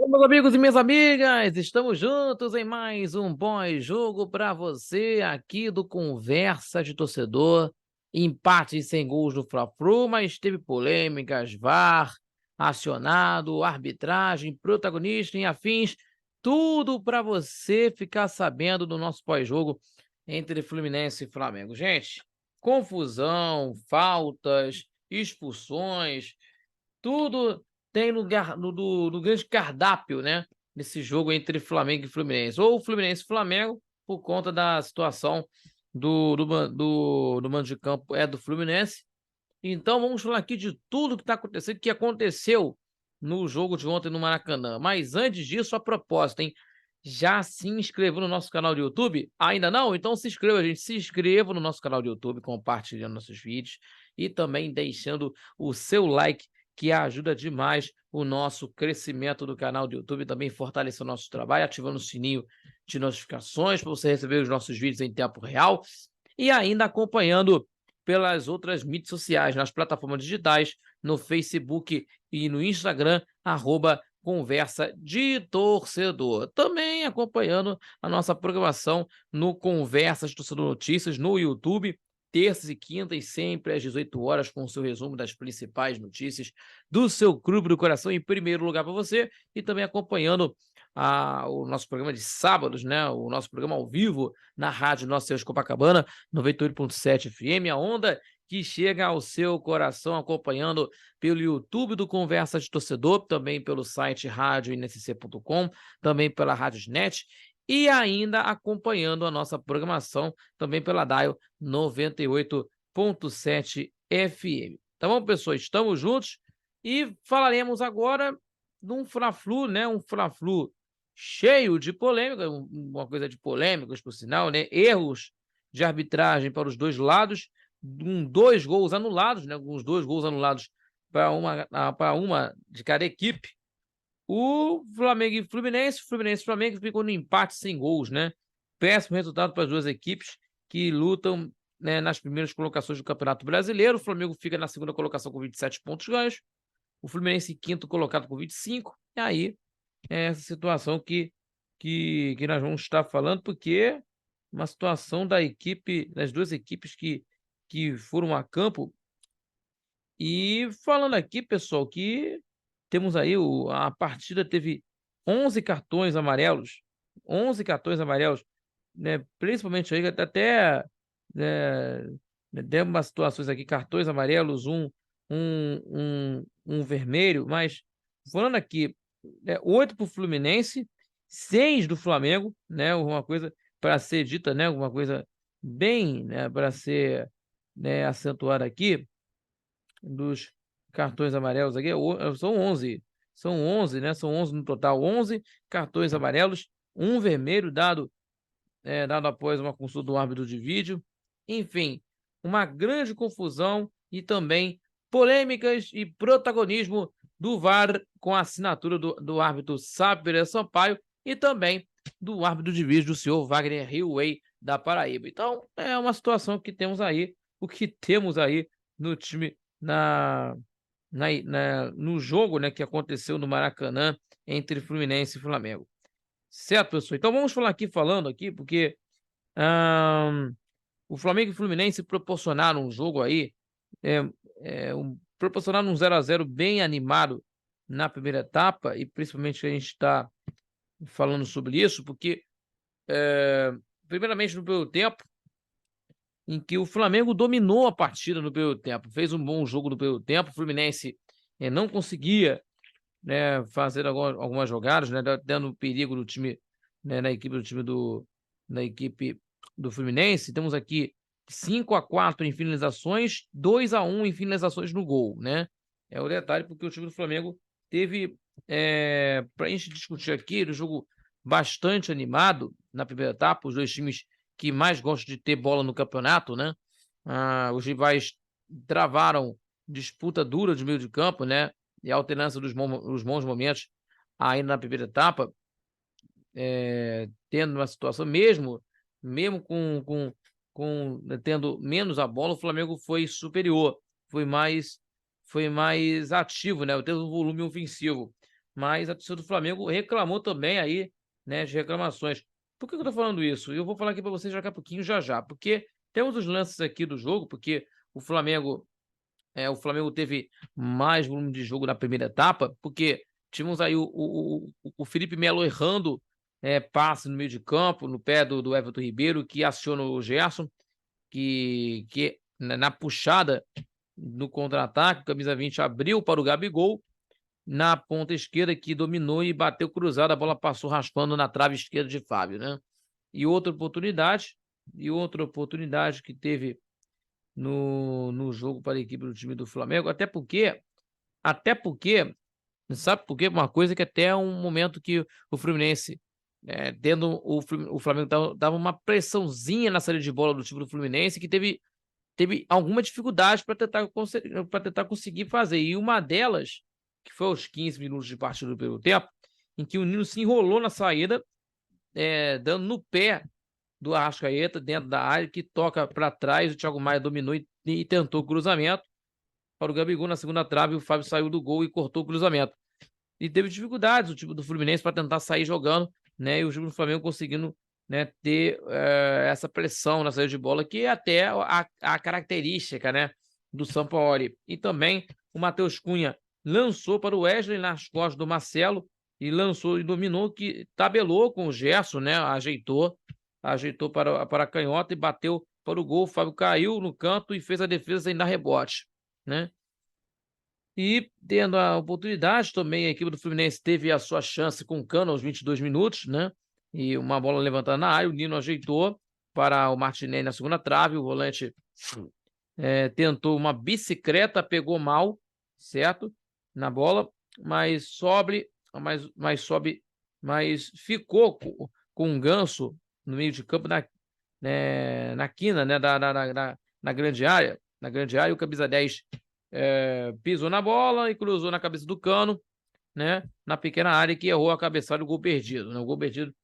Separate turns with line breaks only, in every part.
Meus amigos e minhas amigas, estamos juntos em mais um pós-jogo para você aqui do Conversa de Torcedor. Empate sem gols no Fla-Flu, mas teve polêmicas, VAR, acionado, arbitragem, protagonista e afins. Tudo para você ficar sabendo do nosso pós-jogo entre Fluminense e Flamengo. Gente, confusão, faltas, expulsões, tudo tem lugar no grande cardápio, né, nesse jogo entre Flamengo e Fluminense. Ou Fluminense e Flamengo, por conta da situação do mando de campo é do Fluminense. Então vamos falar aqui de tudo que está acontecendo, que aconteceu no jogo de ontem no Maracanã. Mas antes disso, a proposta, hein? Já se inscreveu no nosso canal do YouTube? Ainda não? Então se inscreva, gente. Se inscreva no nosso canal do YouTube, compartilhando nossos vídeos e também deixando o seu like, que ajuda demais o nosso crescimento do canal do YouTube, também fortalece o nosso trabalho, ativando o sininho de notificações para você receber os nossos vídeos em tempo real e ainda acompanhando pelas outras mídias sociais, nas plataformas digitais, no Facebook e no Instagram, @Conversa de Torcedor. Também acompanhando a nossa programação no Conversas de Torcedor Notícias, no YouTube, terças e quintas, sempre às 18 horas, com o seu resumo das principais notícias do seu clube do coração em primeiro lugar para você, e também acompanhando o nosso programa de sábados, né? O nosso programa ao vivo na Rádio Nossa Senhora de Copacabana, 98.7 FM, a onda que chega ao seu coração, acompanhando pelo YouTube do Conversa de Torcedor, também pelo site radioinsc.com, também pela Rádiosnet e ainda acompanhando a nossa programação também pela Dial 98.7 FM. Tá bom, pessoal? Estamos juntos e falaremos agora de um Fla-Flu, né? Um Fla-Flu cheio de polêmica, uma coisa de polêmicas, por sinal, né? Erros de arbitragem para os dois lados, dois gols anulados, né? Uns dois gols anulados para uma de cada equipe. O Flamengo e Fluminense e Flamengo ficou no empate sem gols, né? Péssimo resultado para as duas equipes que lutam, né, nas primeiras colocações do Campeonato Brasileiro. O Flamengo fica na segunda colocação com 27 pontos ganhos, o Fluminense quinto colocado com 25, e aí é essa situação que nós vamos estar falando, porque uma situação da equipe, das duas equipes que foram a campo. E falando aqui, pessoal, que temos aí a partida teve 11 cartões amarelos, 11 cartões amarelos, né? Principalmente aí até, demos umas situações aqui, cartões amarelos, um vermelho, mas falando aqui, 8 para o Fluminense, 6 do Flamengo, né? Uma coisa para ser dita, né? Alguma coisa bem, né, para ser, né, acentuada aqui dos cartões amarelos aqui, são 11, né? São 11 no total, 11 cartões amarelos, um vermelho dado após uma consulta do árbitro de vídeo. Enfim, uma grande confusão e também polêmicas e protagonismo do VAR com a assinatura do árbitro Sábio Pereira Sampaio e também do árbitro de vídeo, do senhor Wagner Hillway, da Paraíba. Então, é uma situação que temos aí, o que temos aí no time no jogo, né, que aconteceu no Maracanã entre Fluminense e Flamengo. Certo, pessoal? Então vamos falar aqui, porque o Flamengo e o Fluminense proporcionaram um jogo aí, proporcionaram um 0-0 bem animado na primeira etapa, e principalmente a gente está falando sobre isso, porque, primeiramente no primeiro tempo, em que o Flamengo dominou a partida no primeiro tempo, fez um bom jogo no primeiro tempo, o Fluminense não conseguia, né, fazer algumas jogadas, né, dando perigo do time, né, na equipe do Fluminense. Temos aqui 5-4 em finalizações, 2-1 em finalizações no gol, né? É o detalhe, porque o time do Flamengo teve, para a gente discutir aqui, um jogo bastante animado na primeira etapa, os dois times que mais gostam de ter bola no campeonato, né? Os rivais travaram disputa dura de meio de campo, né? E a alternância dos bons momentos ainda na primeira etapa, tendo uma situação, mesmo tendo menos a bola, o Flamengo foi superior, foi mais ativo, né? Teve um volume ofensivo. mas a torcida do Flamengo reclamou também aí, né, de reclamações. Por que eu tô falando isso? Eu vou falar aqui para vocês daqui a pouquinho, já já, porque temos os lances aqui do jogo, porque o Flamengo o Flamengo teve mais volume de jogo na primeira etapa, porque tínhamos aí o Felipe Melo errando passe no meio de campo, no pé do Everton Ribeiro, que aciona o Gerson, que na puxada, no contra-ataque, o camisa 20 abriu para o Gabigol, na ponta esquerda, que dominou e bateu cruzado, a bola passou raspando na trave esquerda de Fábio, né? E outra oportunidade que teve no jogo para a equipe do time do Flamengo, até porque, sabe por quê? Uma coisa que até um momento que o Fluminense, tendo o Flamengo dava uma pressãozinha na saída de bola do time do Fluminense, que teve alguma dificuldade para tentar conseguir fazer. E uma delas, que foi aos 15 minutos de partida do primeiro tempo, em que o Nino se enrolou na saída, dando no pé do Arrascaeta dentro da área, que toca para trás, o Thiago Maia dominou e tentou o cruzamento para o Gabigol na segunda trave, o Fábio saiu do gol e cortou o cruzamento. E teve dificuldades o time do Fluminense para tentar sair jogando, né? E o time do Flamengo conseguindo, né, ter essa pressão na saída de bola, que é até a característica, né, do Sampaoli. E também o Matheus Cunha lançou para o Wesley nas costas do Marcelo e lançou e dominou, que tabelou com o Gerson, né? Ajeitou para a canhota e bateu para o gol. O Fábio caiu no canto e fez a defesa sem dar rebote, né? E tendo a oportunidade também, a equipe do Fluminense teve a sua chance com o Cano aos 22 minutos, né? E uma bola levantada na área, o Nino ajeitou para o Martinelli na segunda trave, o volante tentou uma bicicleta, pegou mal, certo? Na bola, mas ficou com um ganso no meio de campo na quina, né, na grande área. Na grande área, o camisa 10 pisou na bola e cruzou na cabeça do Cano, né, na pequena área, que errou a cabeçada do gol perdido, né, o gol perdido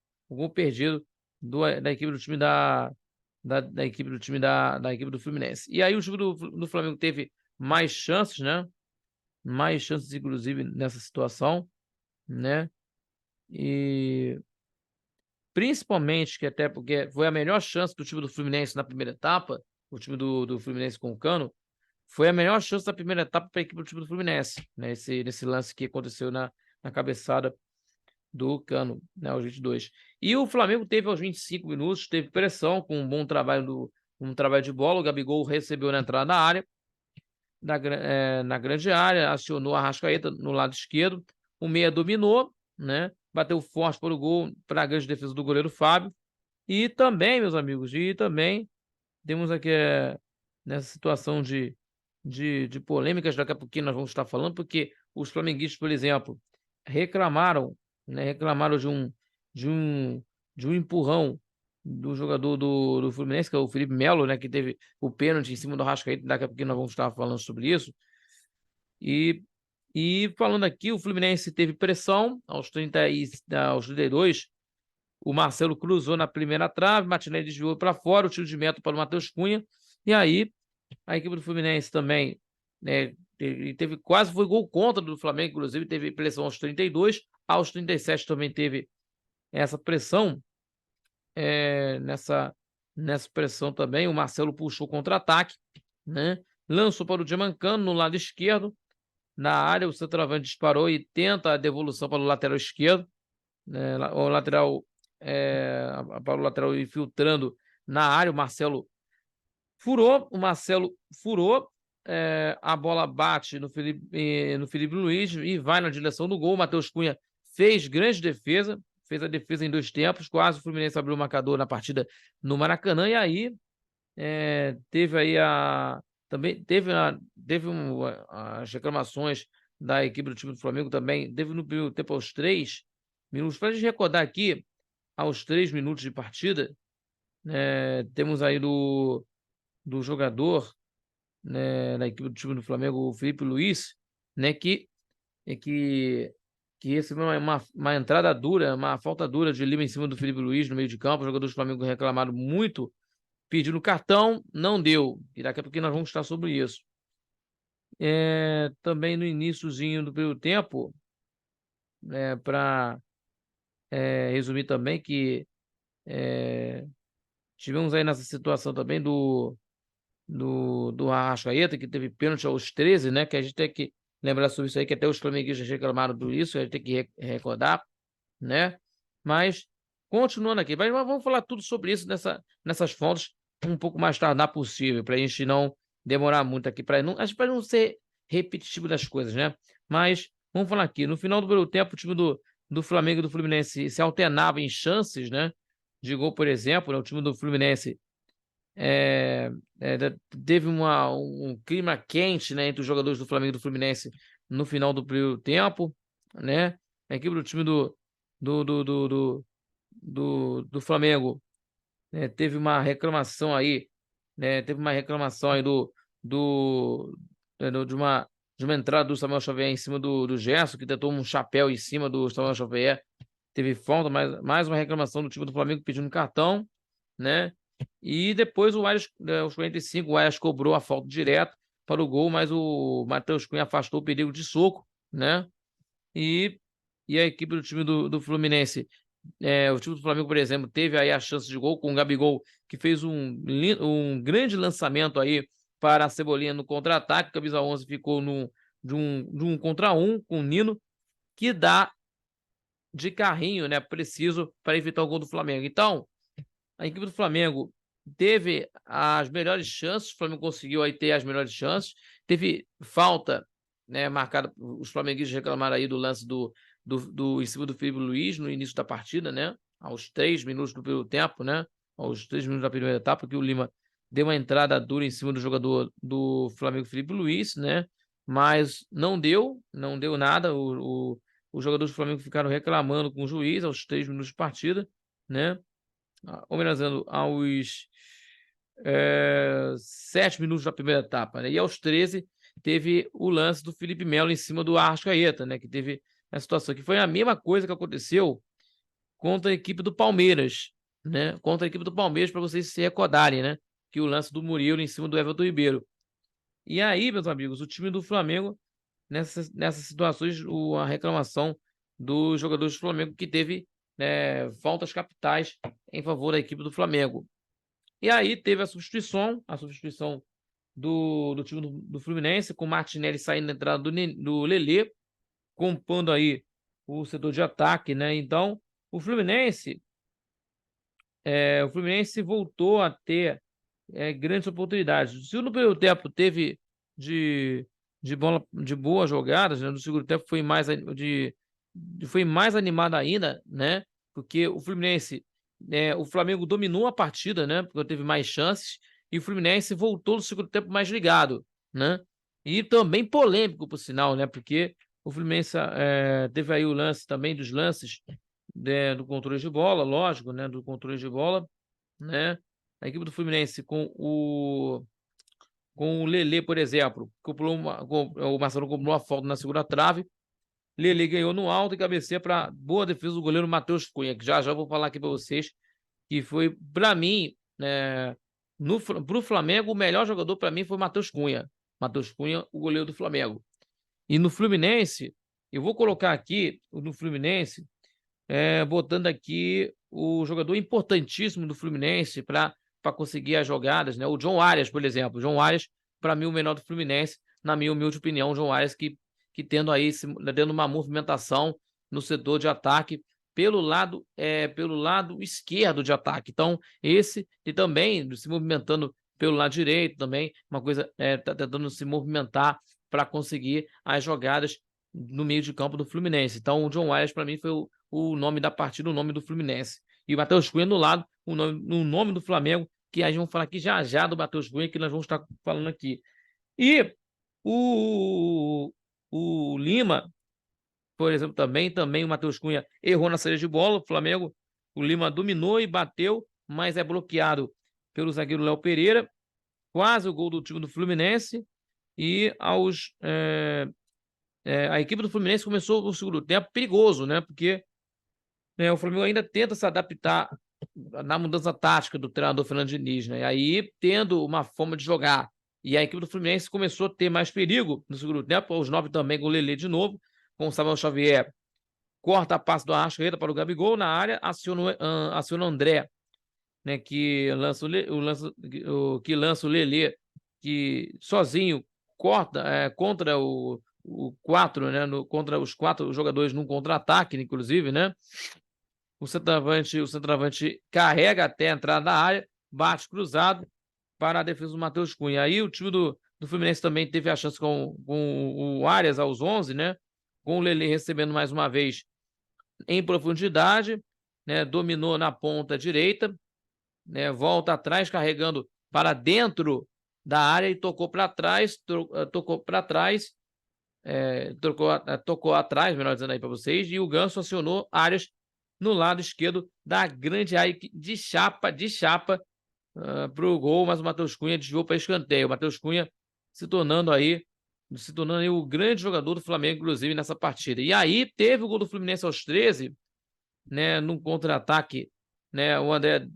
da equipe do time da equipe do time da equipe do Fluminense. E aí o time do Flamengo teve mais chances, né? Mais chances, inclusive, nessa situação, né? E principalmente que até porque foi a melhor chance do time do Fluminense na primeira etapa, o time do Fluminense com o Cano, foi a melhor chance da primeira etapa para a equipe do time do Fluminense, né? Nesse lance que aconteceu na cabeçada do Cano, né, aos 22. E o Flamengo teve aos 25 minutos, teve pressão com um bom trabalho de bola, o Gabigol recebeu na entrada da área, na grande área, acionou a Arrascaeta no lado esquerdo, o meia dominou, né, bateu forte para o gol, para a grande defesa do goleiro Fábio, e também, meus amigos, temos aqui nessa situação de polêmicas, daqui a pouquinho nós vamos estar falando, porque os flamenguistas, por exemplo, reclamaram, né, de um, de um empurrão do jogador do Fluminense, que é o Felipe Melo, né, que teve o pênalti em cima do Arrascaeta, daqui a pouquinho nós vamos estar falando sobre isso. E falando aqui, o Fluminense teve pressão aos 32, o Marcelo cruzou na primeira trave, Martinelli desviou para fora, o tiro de meta para o Matheus Cunha, e aí a equipe do Fluminense também, né, foi gol contra do Flamengo, inclusive teve pressão aos 32, aos 37 também teve essa pressão, nessa pressão também, o Marcelo puxou contra-ataque, né, lançou para o Diamancano no lado esquerdo, na área o centroavante disparou e tenta a devolução para o lateral esquerdo, né, para o lateral infiltrando na área, o Marcelo furou, a bola bate no Felipe Luiz e vai na direção do gol. O Matheus Cunha fez grande defesa, fez a defesa em 2 tempos, quase o Fluminense abriu o marcador na partida no Maracanã, e aí teve aí também as reclamações da equipe do time do Flamengo também, teve no primeiro tempo aos 3 minutos, para a gente recordar aqui, aos 3 minutos de partida, temos aí do jogador, né, da equipe do time do Flamengo, o Felipe Luiz, né, que recebeu uma entrada dura, uma falta dura de Lima em cima do Felipe Luiz no meio de campo. Os jogadores do Flamengo reclamaram muito, pedindo cartão, não deu. E daqui a pouco nós vamos estar sobre isso. Também no iníciozinho do primeiro tempo, para resumir também que tivemos aí nessa situação também do Arrascaeta, que teve pênalti aos 13, né? Que a gente tem que lembrar sobre isso aí, que até os flamenguistas reclamaram por isso, a gente tem que recordar, né? Mas, continuando aqui, mas vamos falar tudo sobre isso nessas fontes um pouco mais tardar possível, para a gente não demorar muito aqui, para não ser repetitivo das coisas, né? Mas vamos falar aqui, no final do primeiro tempo, o time do Flamengo e do Fluminense se alternava em chances, né? De gol, por exemplo, né? O time do Fluminense teve um clima quente, né, entre os jogadores do Flamengo e do Fluminense no final do primeiro tempo, né? A equipe do time do Flamengo, né, teve uma reclamação aí, né? Teve uma reclamação aí do, de uma entrada do Samuel Xavier em cima do Gerson, que tentou um chapéu em cima do Samuel Xavier. Teve falta, mais uma reclamação do time do Flamengo pedindo cartão, né? E depois o Arias, aos 45, o Arias cobrou a falta direto para o gol, mas o Matheus Cunha afastou o perigo de soco, né? E, e a equipe do time do Fluminense, o time do Flamengo, por exemplo, teve aí a chance de gol com o Gabigol, que fez um grande lançamento aí para a Cebolinha no contra-ataque. O camisa 11 ficou de um contra um com o Nino, que dá de carrinho, né? Preciso para evitar o gol do Flamengo. Então, a equipe do Flamengo teve as melhores chances, o Flamengo conseguiu aí ter as melhores chances, teve falta, né, marcada, os flamenguistas reclamaram aí do lance em cima do Felipe Luiz no início da partida, né, aos 3 minutos do primeiro tempo, né, aos 3 minutos da primeira etapa, que o Lima deu uma entrada dura em cima do jogador do Flamengo, Felipe Luiz, né, mas não deu nada, os jogadores do Flamengo ficaram reclamando com o juiz aos 3 minutos de partida, né, homenageando aos 7 minutos da primeira etapa, né? E aos 13 teve o lance do Felipe Melo em cima do Arrascaeta, né? Que teve a situação que foi a mesma coisa que aconteceu contra a equipe do Palmeiras, né? Contra a equipe do Palmeiras, para vocês se recordarem, né? Que o lance do Murilo em cima do Everton Ribeiro. E aí, meus amigos, o time do Flamengo, nessas situações, a reclamação dos jogadores do Flamengo que teve, né, faltas capitais em favor da equipe do Flamengo. E aí teve a substituição do time do Fluminense, com o Martinelli saindo da entrada do Lelê, compondo aí o setor de ataque, né? Então, o Fluminense voltou a ter grandes oportunidades. Se no primeiro tempo teve de boas jogadas, né? No segundo tempo foi mais animado ainda, né? Porque o Fluminense, o Flamengo dominou a partida, né? Porque teve mais chances e o Fluminense voltou no segundo tempo mais ligado, né? E também polêmico, por sinal, né? Porque o Fluminense teve aí o lance também dos lances do controle de bola, lógico, né? Do controle de bola, né? A equipe do Fluminense com o Lelê, por exemplo, o Marcelo cobrou uma falta na segunda trave. Lelê ganhou no alto e cabeceia para boa defesa do goleiro Matheus Cunha, que já vou falar aqui para vocês, que foi, para mim, para o Flamengo, o melhor jogador para mim foi o Matheus Cunha. Matheus Cunha, o goleiro do Flamengo. E no Fluminense, eu vou colocar aqui, no Fluminense, botando aqui o jogador importantíssimo do Fluminense para conseguir as jogadas, né? O John Arias, por exemplo. O John Arias, para mim, o menor do Fluminense, na minha humilde opinião, o John Arias que tendo uma movimentação no setor de ataque pelo lado esquerdo de ataque. Então, esse e também se movimentando pelo lado direito também, uma coisa tá tentando se movimentar para conseguir as jogadas no meio de campo do Fluminense. Então, o John Arias, para mim, foi o nome da partida, o nome do Fluminense. E o Matheus Cunha no lado, o nome do Flamengo, que a gente vai falar aqui já do Matheus Cunha, que nós vamos estar falando aqui. E o Lima, por exemplo, também o Matheus Cunha errou na saída de bola, o Flamengo, o Lima dominou e bateu, mas é bloqueado pelo zagueiro Léo Pereira, quase o gol do time do Fluminense, e a equipe do Fluminense começou o segundo tempo perigoso, né? Porque o Flamengo ainda tenta se adaptar na mudança tática do treinador Fernando Diniz, né? E aí, tendo uma forma de jogar, e a equipe do Fluminense começou a ter mais perigo no segundo tempo, aos 9 também com o Lelê de novo, com o Samuel Xavier corta a passe do Arrascaeta para o Gabigol na área, aciona o André, né, que lança que lança o Lelê, que sozinho corta contra o 4, né, contra os 4 jogadores num contra-ataque, inclusive, né? O centroavante carrega até a entrada da área, bate cruzado para a defesa do Matheus Cunha. Aí o time do Fluminense também teve a chance com o Arias aos 11, né? Com o Lelê recebendo mais uma vez em profundidade, né? Dominou na ponta direita, né? Volta atrás, carregando para dentro da área e tocou para trás, tocou atrás, melhor dizendo aí para vocês, e o Ganso acionou Arias no lado esquerdo da grande área de chapa para o gol, mas o Matheus Cunha desviou para escanteio. O Matheus Cunha se tornando aí o grande jogador do Flamengo, inclusive, nessa partida. E aí teve o gol do Fluminense aos 13, né, num contra-ataque, né, o André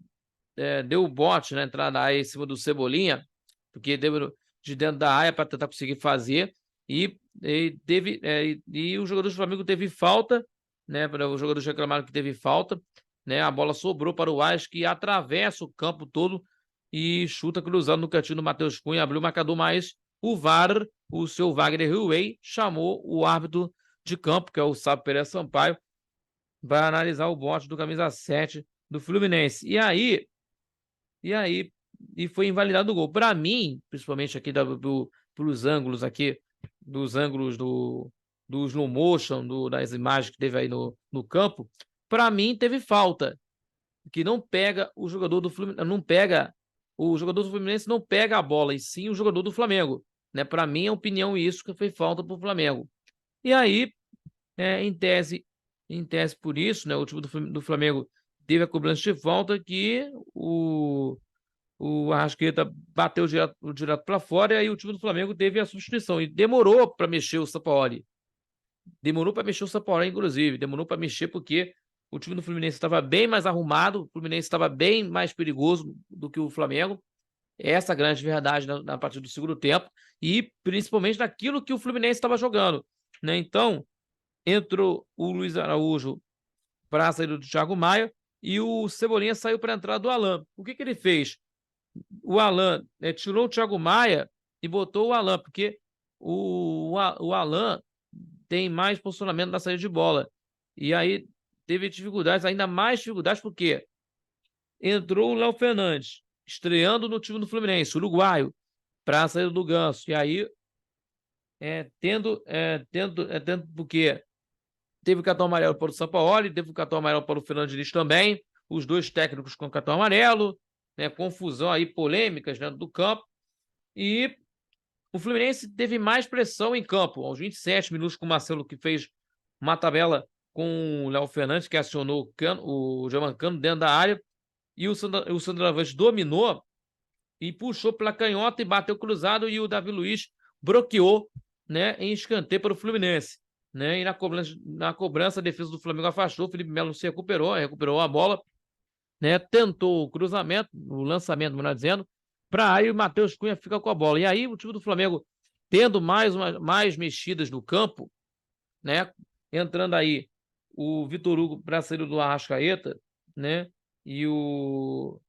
deu o bote na entrada da área em cima do Cebolinha, porque deu de dentro da área para tentar conseguir fazer, e o jogador do Flamengo teve falta, né, os jogadores reclamaram que teve falta, né, a bola sobrou para o Arias, que atravessa o campo todo e chuta cruzando no cantinho do Matheus Cunha, abriu o marcador, mas o VAR, o seu Wagner Huey, chamou o árbitro de campo, que é o Sábio Pereira Sampaio, vai analisar o bote do camisa 7 do Fluminense. E foi invalidado o gol. Para mim, principalmente aqui pelos ângulos aqui, dos ângulos do slow motion, das imagens que teve aí no campo, para mim teve falta, que não pega o jogador do Fluminense, o jogador do Fluminense não pega a bola, e sim o jogador do Flamengo, né? Para mim, a opinião isso que foi falta para o Flamengo. E aí, em tese por isso, né? O time do Flamengo teve a cobrança de falta que o Arrascaeta bateu direto para fora, e aí o time do Flamengo teve a substituição. E demorou para mexer o Sampaoli. Inclusive. Demorou para mexer porque o time do Fluminense estava bem mais arrumado, o Fluminense estava bem mais perigoso do que o Flamengo. Essa é a grande verdade na partida do segundo tempo, e principalmente naquilo que o Fluminense estava jogando, né? Então, entrou o Luiz Araújo para a saída do Thiago Maia, e o Cebolinha saiu para a entrada do Alan. O que ele fez? O Alan tirou o Thiago Maia e botou o Alan, porque o Alan tem mais posicionamento na saída de bola. E aí teve dificuldades, ainda mais dificuldades, porque entrou o Léo Fernandes, estreando no time do Fluminense, uruguaio, para a saída do Ganso. E aí, porque teve o cartão amarelo para o Sampaoli, teve o cartão amarelo para o Fernando Diniz também, os dois técnicos com cartão amarelo, né, confusão aí, polêmicas dentro do campo, e o Fluminense teve mais pressão em campo, aos 27 minutos, com o Marcelo, que fez uma tabela com o Léo Fernandes, que acionou o Germancano dentro da área, e o centroavante dominou e puxou pela canhota e bateu cruzado, e o Davi Luiz bloqueou, né, em escanteio para o Fluminense. Né? E na cobrança, a defesa do Flamengo afastou, o Felipe Melo se recuperou a bola, né? Tentou o cruzamento, o lançamento, melhor dizendo, para aí o Matheus Cunha fica com a bola. E aí o time do Flamengo, tendo mais mexidas no campo, né? Entrando aí o Vitor Hugo para sair do Arrascaeta, né? E o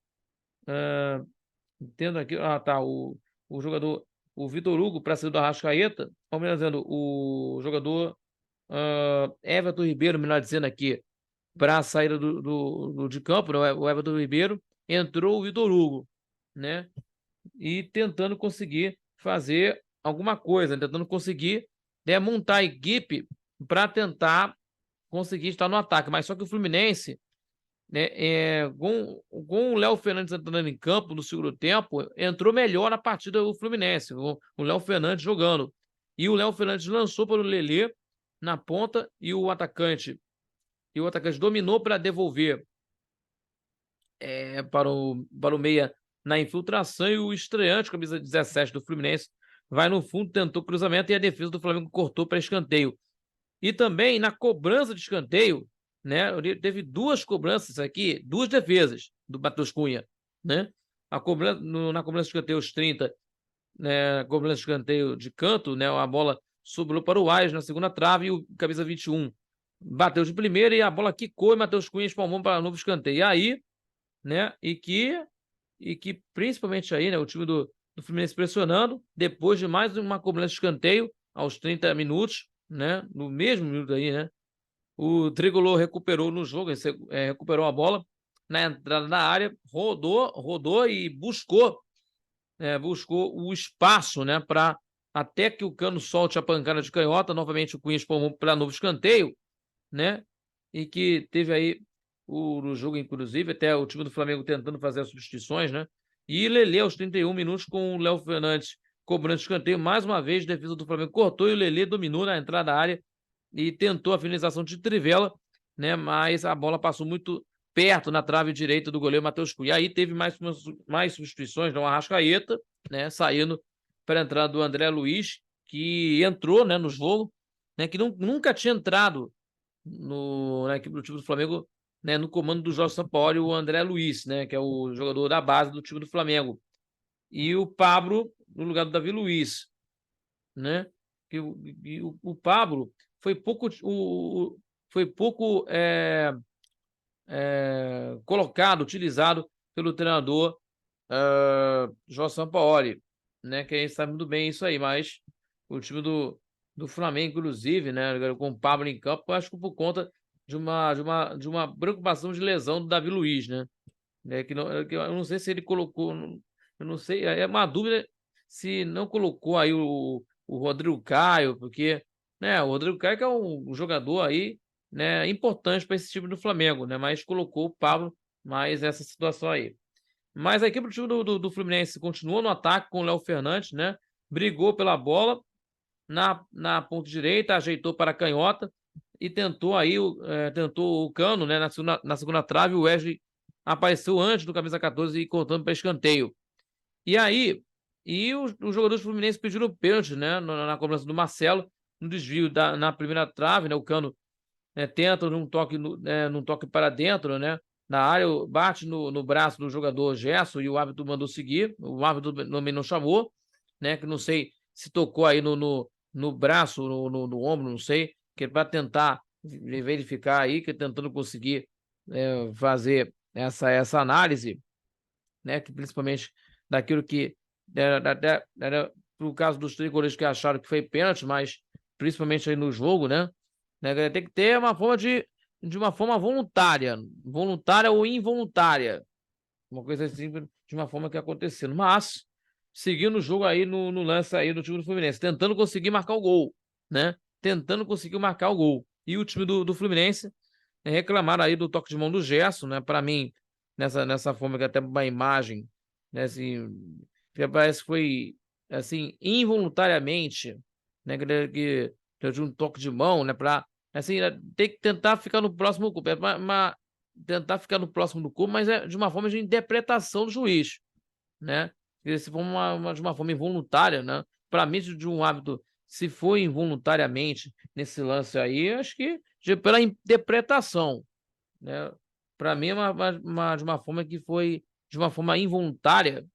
tendo aqui, o jogador, o Vitor Hugo para sair do Arrascaeta, ou melhor dizendo, o jogador Everton Ribeiro, melhor dizendo aqui, para a saída de campo, né? O Everton Ribeiro, entrou o Vitor Hugo, né? E tentando conseguir fazer alguma coisa, tentando conseguir montar a equipe para tentar conseguir estar no ataque. Mas só que o Fluminense, né, com o Léo Fernandes entrando em campo no segundo tempo, entrou melhor na partida o Fluminense, o Léo Fernandes jogando. E o Léo Fernandes lançou para o Lelê na ponta, e o atacante dominou para devolver para o meia na infiltração, e o estreante, camisa 17 do Fluminense, vai no fundo, tentou cruzamento, e a defesa do Flamengo cortou para escanteio. E também na cobrança de escanteio, né, teve duas cobranças aqui, duas defesas do Matheus Cunha, né? Na cobrança de escanteio aos 30, né, cobrança de escanteio de canto, né, a bola sobrou para o Arias na segunda trave, e o camisa 21 bateu de primeira e a bola quicou e Matheus Cunha espalmou para novo escanteio. E aí, né, e que principalmente aí, né, o time do Fluminense pressionando, depois de mais uma cobrança de escanteio, aos 30 minutos, né, no mesmo minuto aí, né, o Tricolor recuperou no jogo, recuperou a bola na entrada da área, rodou e buscou o espaço, né, para até que o Cano solte a pancada de canhota, novamente o Cunha espalmou para novo escanteio, né, e que teve aí no jogo, inclusive, até o time do Flamengo tentando fazer as substituições, né, e Lelê aos 31 minutos com o Léo Fernandes cobrando escanteio, mais uma vez a defesa do Flamengo cortou e o Lelê dominou na entrada da área e tentou a finalização de Trivela, né, mas a bola passou muito perto na trave direita do goleiro Matheus Cunha. E aí teve mais substituições, no Arrascaeta, né, saindo para a entrada do André Luiz, que entrou, né, no jogo, né, que nunca tinha entrado na equipe do time do Flamengo, né, no comando do Jorge Sampaoli, o André Luiz, né, que é o jogador da base do time do Flamengo. E o Pablo no lugar do Davi Luiz, né? O Pablo foi pouco colocado, utilizado pelo treinador Jorge Sampaoli, né? Que a gente sabe muito bem isso aí, mas o time do Flamengo, inclusive, né? Com o Pablo em campo, acho que por conta de uma preocupação de lesão do Davi Luiz, né? Que eu não sei se ele colocou, eu não sei, é uma dúvida se não colocou aí o Rodrigo Caio, porque, né, o Rodrigo Caio que é um jogador aí, né, importante para esse time do Flamengo, né, mas colocou o Pablo mais essa situação aí. Mas a equipe do time do Fluminense continua no ataque com o Léo Fernandes, né, brigou pela bola na ponta direita, ajeitou para a canhota e tentou o Cano, né, na segunda trave, o Wesley apareceu antes do camisa 14 e cortando para escanteio. E aí, os jogadores do Fluminense pediram pênalti, né, na cobrança do Marcelo, no desvio na primeira trave, né, o Cano tenta num toque para dentro, né, na área, bate no braço do jogador Gerson e o árbitro mandou seguir, o árbitro também não chamou, né, que não sei se tocou aí no braço, no ombro, não sei, que é para tentar verificar aí, que tentando conseguir fazer essa análise, né, que principalmente daquilo que era pro caso dos tricolores que acharam que foi pênalti, mas principalmente aí no jogo, né, tem que ter uma forma de uma forma voluntária ou involuntária, uma coisa assim, de uma forma que acontecendo, mas seguindo o jogo aí no lance aí do time do Fluminense, tentando conseguir marcar o gol, né, tentando conseguir marcar o gol, e o time do Fluminense reclamaram aí do toque de mão do Gerson, né? Para mim, nessa forma que até uma imagem, né? Assim, que parece que foi assim involuntariamente, né? Que de um toque de mão, né? Para assim tem que tentar ficar no próximo corpo, tentar ficar no próximo do corpo, mas é de uma forma de interpretação do juiz, né? E se for de uma forma involuntária, né? Para mim, de um hábito, se for involuntariamente nesse lance aí, acho que pela interpretação, né? Para mim, é de uma forma que foi de uma forma involuntária,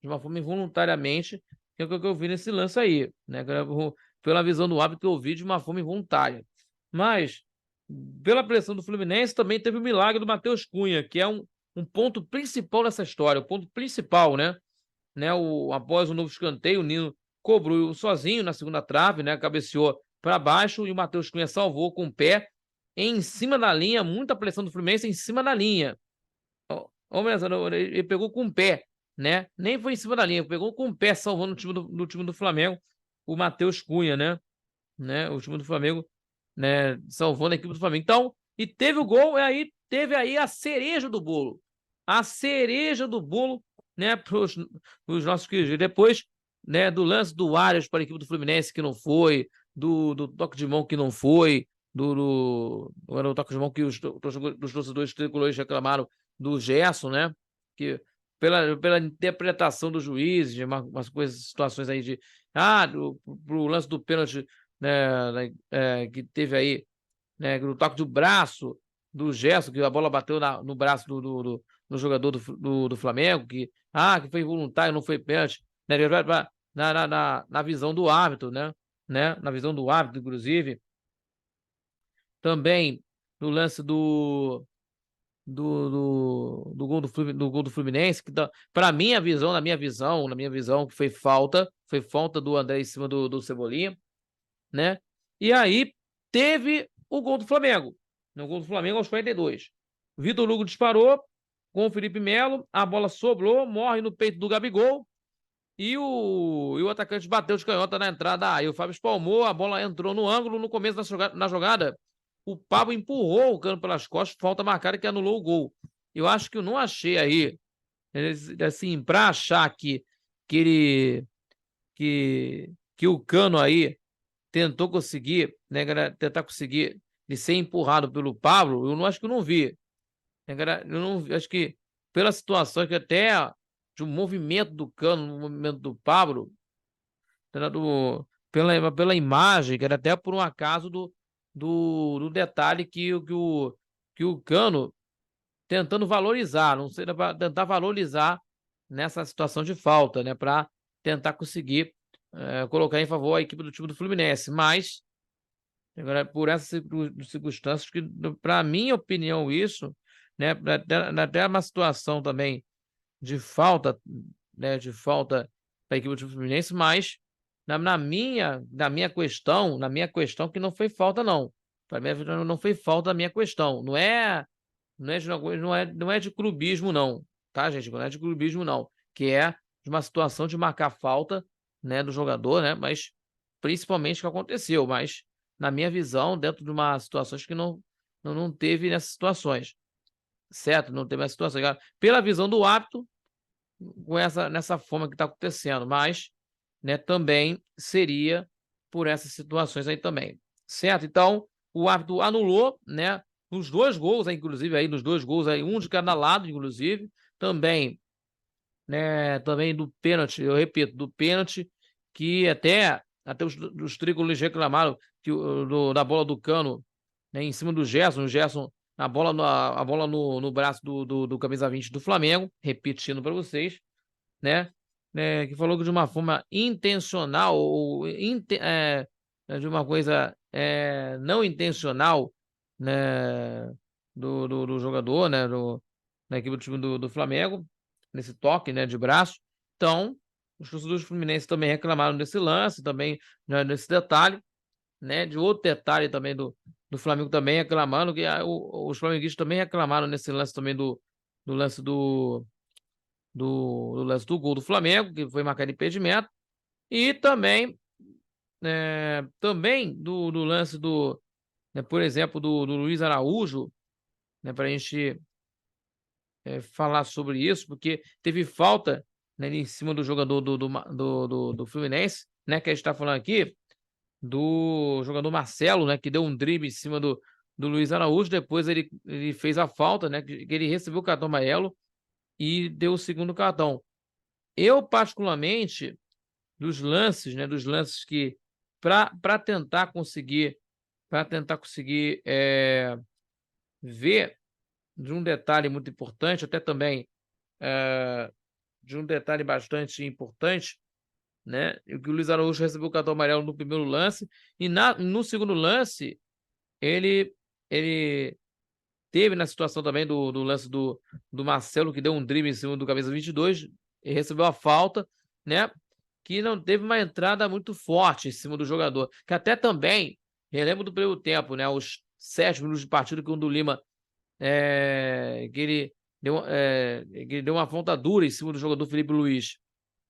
de uma forma involuntariamente, que é o que eu vi nesse lance aí, né? Pela visão do hábito que eu vi de uma forma involuntária. Mas, pela pressão do Fluminense, também teve o milagre do Matheus Cunha, que é um ponto principal nessa história, o ponto principal, né? Após o novo escanteio, o Nino cobrou sozinho na segunda trave, né? Cabeceou para baixo e o Matheus Cunha salvou com o pé em cima da linha, muita pressão do Fluminense em cima da linha. Ele pegou com o pé, né? Nem foi em cima da linha, pegou com o pé salvando o time do Flamengo, o Matheus Cunha, né? O time do Flamengo, né? Salvando a equipe do Flamengo. Então, e teve o gol, e aí teve aí a cereja do bolo. A cereja do bolo, né? Para os nossos queridos. Depois, né? Do lance do Arias para a equipe do Fluminense, que não foi, do toque de mão que não foi, era o toque de mão que os torcedores tricolores reclamaram do Gerson, né? Que pela interpretação do juiz, de umas coisas, situações aí pro lance do pênalti, né, que teve aí, né, no toque do braço do Gerson, que a bola bateu no braço do jogador do Flamengo, que foi involuntário, não foi pênalti, né, na visão do árbitro, né, na visão do árbitro, inclusive, Também no lance do gol do Fluminense, que para minha visão, na minha visão, que foi falta do André em cima do Cebolinha, né? E aí teve o gol do Flamengo. No gol do Flamengo aos 42. O Vitor Hugo disparou com o Felipe Melo, a bola sobrou, morre no peito do Gabigol e o atacante bateu de canhota na entrada. Aí o Fábio espalmou, a bola entrou no ângulo. No começo da jogada, o Pablo empurrou o Cano pelas costas, falta marcada que anulou o gol. Eu acho que eu não achei aí, assim, para achar que ele que o Cano aí tentou conseguir, né, tentar conseguir de ser empurrado pelo Pablo, eu não acho que eu não vi. Eu não acho que pela situação que até de um movimento do Cano, no movimento do Pablo, pela imagem, que era até por um acaso do detalhe que o Cano tentando valorizar, não sei, tentar valorizar nessa situação de falta, né, para tentar conseguir colocar em favor a equipe do time do Fluminense, mas agora, por essas circunstâncias, que, para minha opinião, isso, né, até uma situação também de falta, né, de falta para a equipe do Fluminense, mas na minha questão que não foi falta, não. Para mim, não foi falta da minha questão. Não é de clubismo, não, tá, gente? Não é de clubismo, não. Que é de uma situação de marcar falta, né, do jogador, né? Mas principalmente o que aconteceu. Mas, na minha visão, dentro de uma situação que não teve nessas situações. Certo? Não teve essa situação. Pela visão do árbitro, nessa forma que está acontecendo. Mas, né, também seria por essas situações aí também. Certo? Então, o árbitro anulou, né? Nos dois gols, inclusive, aí, nos dois gols, aí, um de cada lado, inclusive, também, né? Também do pênalti, eu repito, do pênalti, que até os tricolores reclamaram da bola do Cano, né, em cima do Gerson, o Gerson, a bola no braço do camisa 20 do Flamengo, repetindo para vocês, né? Que falou que de uma forma intencional ou de uma coisa não intencional, né, do jogador, né, na equipe do time do Flamengo, nesse toque, né, de braço. Então, os torcedores fluminenses também reclamaram desse lance, também, né, nesse detalhe, né, de outro detalhe também do Flamengo também reclamando, que os flamenguistas também reclamaram nesse lance também do lance do lance do gol do Flamengo, que foi marcado impedimento, e também do lance né, por exemplo, do Luiz Araújo, né, para a gente falar sobre isso, porque teve falta, né, em cima do jogador do Fluminense, né, que a gente está falando aqui, do jogador Marcelo, né, que deu um drible em cima do Luiz Araújo, depois ele fez a falta, né, que ele recebeu o cartão amarelo e deu o segundo cartão. Eu, particularmente, dos lances que para tentar conseguir ver de um detalhe muito importante, até também de um detalhe bastante importante, né? Que o Luiz Araújo recebeu o cartão amarelo no primeiro lance e no segundo lance ele teve na situação também do lance do Marcelo, que deu um drible em cima do camisa 22 e recebeu a falta, né? Que não teve uma entrada muito forte em cima do jogador. Que até também, relembro do primeiro tempo, né? Os 7 minutos de partida que o do Lima que ele deu uma falta dura em cima do jogador Felipe Luiz.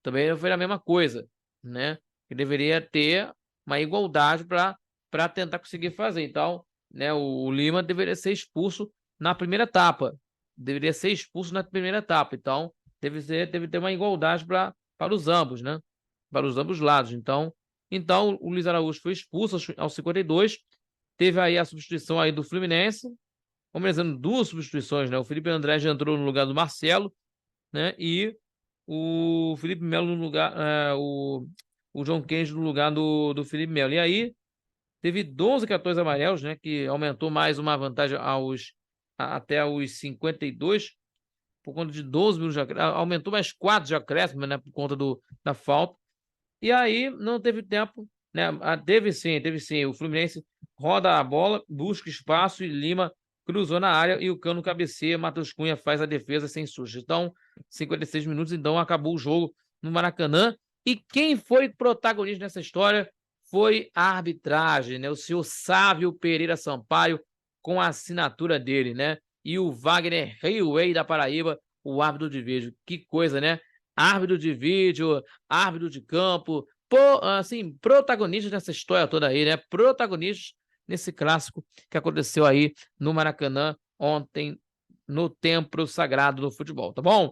Também foi a mesma coisa, né? Que deveria ter uma igualdade para tentar conseguir fazer. Então, né, o Lima deveria ser expulso na primeira etapa. Deveria ser expulso na primeira etapa. Então, deve ter uma igualdade para os ambos, né? Para os ambos lados. Então o Luiz Araújo foi expulso aos 52. Teve aí a substituição aí do Fluminense. Vamos dizendo, duas substituições, né? O Felipe André já entrou no lugar do Marcelo, né? E o Felipe Melo no lugar, o John Kennedy no lugar do Felipe Melo. E aí teve 12 cartões amarelos, né? Que aumentou mais uma vantagem até os 52, por conta de 12 minutos de acréscimo. Aumentou mais 4 de acréscimo, né? Por conta da falta. E aí não teve tempo né? Teve sim. O Fluminense roda a bola, busca espaço e Lima cruzou na área e o Cano cabeceia, Matheus Cunha faz a defesa sem susto. Então, 56 minutos, então acabou o jogo no Maracanã. E quem foi protagonista nessa história foi a arbitragem, né? O senhor Sávio Pereira Sampaio, com a assinatura dele, né? E o Wagner Highway da Paraíba, o árbitro de vídeo. Que coisa, né? Árbitro de vídeo, árbitro de campo, assim, protagonistas nessa história toda aí, né? Protagonistas nesse clássico que aconteceu aí no Maracanã ontem, no templo sagrado do futebol, tá bom?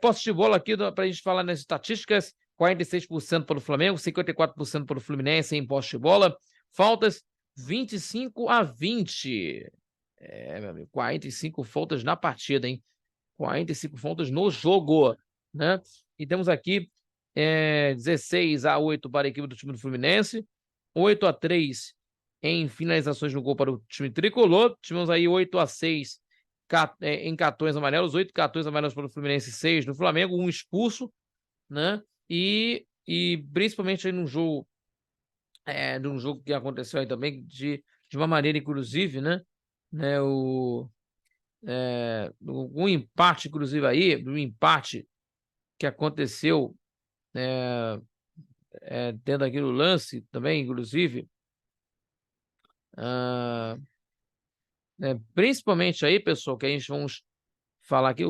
Posse de bola aqui para a gente falar nas estatísticas: 46% para o Flamengo, 54% para o Fluminense em posse de bola. Faltas 25-20. Meu amigo, 45 faltas na partida, hein? 45 faltas no jogo, né? E temos aqui 16-8 para a equipe do time do Fluminense, 8-3 em finalizações no gol para o time tricolor. Tivemos aí 8-6 em cartões amarelos, 8 cartões amarelos para o Fluminense, 6 no Flamengo, um expulso, né? E principalmente aí num jogo, de um jogo que aconteceu aí também, de uma maneira, inclusive, né? Um empate, inclusive, aí, um empate que aconteceu, tendo aqui no lance também, inclusive, principalmente aí, pessoal, que a gente vamos falar que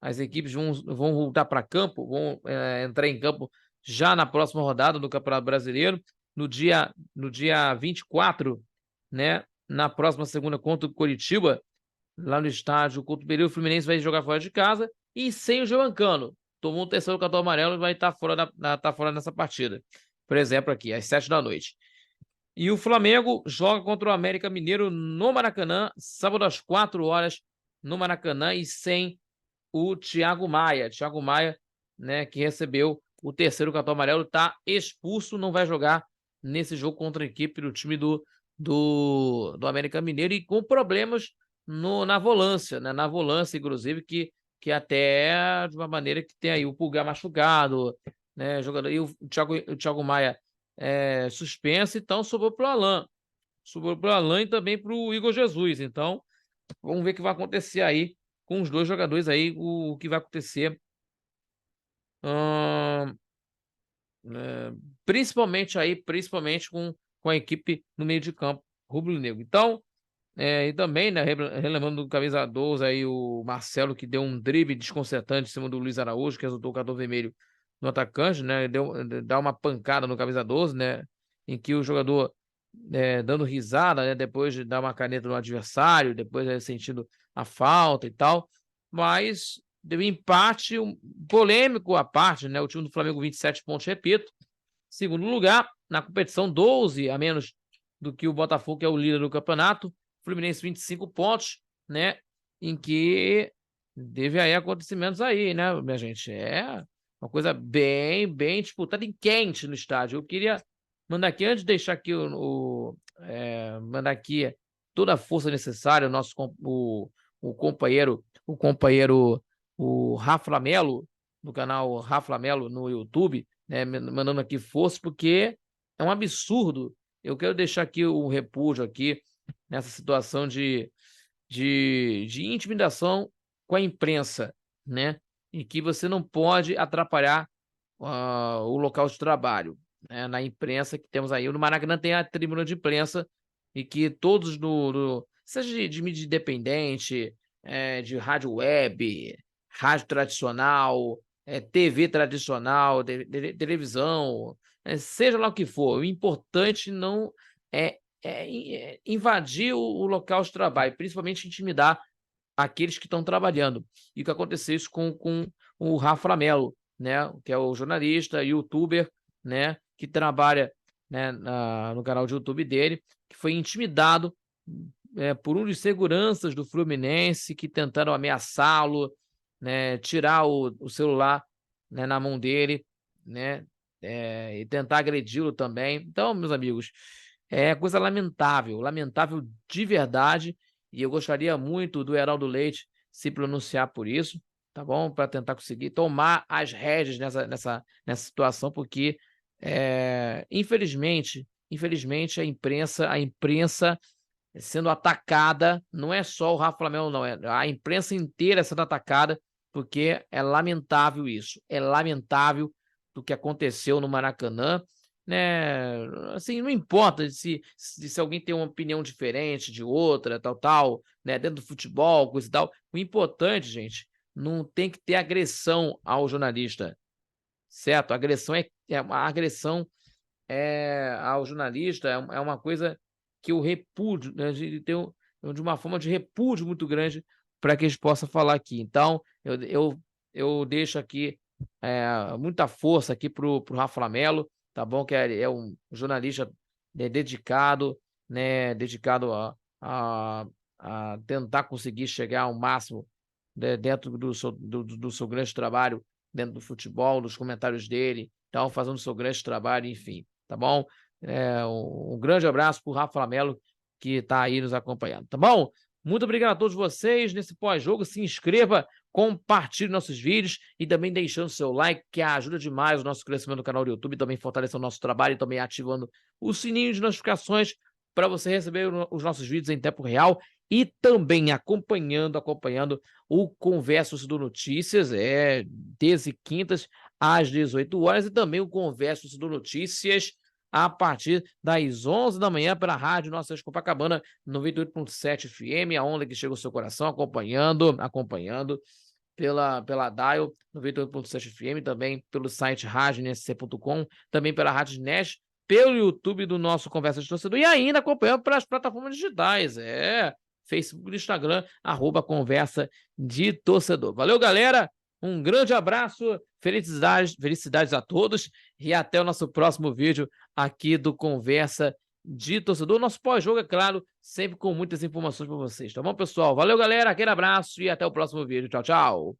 as equipes vão voltar para campo, vão entrar em campo já na próxima rodada do Campeonato Brasileiro, no dia 24, né? Na próxima segunda contra o Coritiba, lá no estádio Couto Pereira, o Fluminense vai jogar fora de casa e sem o Giancarlo. Tomou um terceiro cartão amarelo e vai estar fora nessa partida. Por exemplo, aqui, às 7 da noite. E o Flamengo joga contra o América Mineiro no Maracanã, sábado às 4 horas, no Maracanã, e sem o Thiago Maia. Thiago Maia, né, que recebeu o terceiro cartão amarelo, está expulso, não vai jogar nesse jogo contra a equipe do time do América Mineiro, e com problemas na volância, né? Na volância, inclusive, que até de uma maneira que tem aí o Pulgar machucado, né? Jogador, e o Thiago Maia suspenso, então sobrou para o Alain. Sobrou para o Alain e também para o Igor Jesus. Então, vamos ver o que vai acontecer aí com os dois jogadores aí, o que vai acontecer. Principalmente com a equipe no meio de campo, rubro-negro. Então, e também, né, relembrando do camisa 12 aí, o Marcelo, que deu um drible desconcertante em cima do Luiz Araújo, que resultou o cartão vermelho no atacante, né? Dá uma pancada no camisa 12, né? Em que o jogador, dando risada, né? Depois de dar uma caneta no adversário, depois sentindo a falta e tal. Mas deu empate, polêmico à parte, né? O time do Flamengo, 27 pontos, repito. Segundo lugar, na competição, 12 a menos do que o Botafogo, que é o líder do campeonato. Fluminense, 25 pontos, né? Em que teve aí acontecimentos aí, né, minha gente? É uma coisa bem, bem disputada e quente no estádio. Eu queria mandar aqui, antes de deixar aqui mandar aqui toda a força necessária ao nosso o companheiro, o Rafa Melo, no canal Rafa Melo no YouTube, né, mandando aqui força, porque é um absurdo. Eu quero deixar aqui o repúdio aqui nessa situação de intimidação com a imprensa, né? E que você não pode atrapalhar o local de trabalho, né? Na imprensa que temos aí. No Maracanã tem a tribuna de imprensa, e que todos seja de mídia independente, de rádio web, rádio tradicional, TV tradicional, televisão, seja lá o que for, o importante não invadir o local de trabalho, principalmente intimidar aqueles que estão trabalhando. E o que aconteceu isso com o Rafa Melo, né, que é o jornalista, youtuber, né, que trabalha, né, no canal de YouTube dele, que foi intimidado por um dos seguranças do Fluminense, que tentaram ameaçá-lo, né, tirar o celular, né, na mão dele, né, e tentar agredi-lo também. Então, meus amigos, é coisa lamentável, lamentável de verdade, e eu gostaria muito do Heraldo Leite se pronunciar por isso, tá bom? Para tentar conseguir tomar as rédeas nessa situação, porque Infelizmente, a imprensa sendo atacada, não é só o Rafa Flamengo, não, é a imprensa inteira sendo atacada, porque é lamentável isso, é lamentável o que aconteceu no Maracanã, né? Assim, não importa se alguém tem uma opinião diferente de outra, tal, né? Dentro do futebol, coisa e tal. O importante, gente, não tem que ter agressão ao jornalista, certo? A agressão a agressão ao jornalista é uma coisa que eu repúdio, né, de uma forma de repúdio muito grande para que eles possam falar aqui. Então, eu deixo aqui muita força aqui pro Rafa Lamelo, tá bom? Que é um jornalista dedicado, né? Dedicado a, a tentar conseguir chegar ao máximo, né, dentro do seu grande trabalho, dentro do futebol, dos comentários dele, então fazendo o seu grande trabalho, enfim, tá bom? Um grande abraço para o Rafa Lamelo, que está aí nos acompanhando, tá bom? Muito obrigado a todos vocês nesse pós-jogo. Se inscreva, compartilhe nossos vídeos e também deixando seu like, que ajuda demais o nosso crescimento no canal do YouTube, também fortalecendo o nosso trabalho e também ativando o sininho de notificações para você receber os nossos vídeos em tempo real e também acompanhando o Conversa do Notícias, desde quintas às 18 horas, e também o Conversa do Notícias a partir das 11 da manhã pela rádio Nossa Senhora de Copacabana, 98.7 FM, a onda que chega ao seu coração, acompanhando pela Dial 98.7 FM, também pelo site radioNSC.com, também pela Rádio Nest, pelo YouTube do nosso Conversa de Torcedor e ainda acompanhando pelas plataformas digitais, Facebook e Instagram, @Conversa de Torcedor. Valeu, galera! Um grande abraço, felicidades a todos e até o nosso próximo vídeo aqui do Conversa de Torcedor. Nosso pós-jogo, é claro, sempre com muitas informações para vocês, tá bom, pessoal? Valeu, galera, aquele abraço e até o próximo vídeo. Tchau, tchau!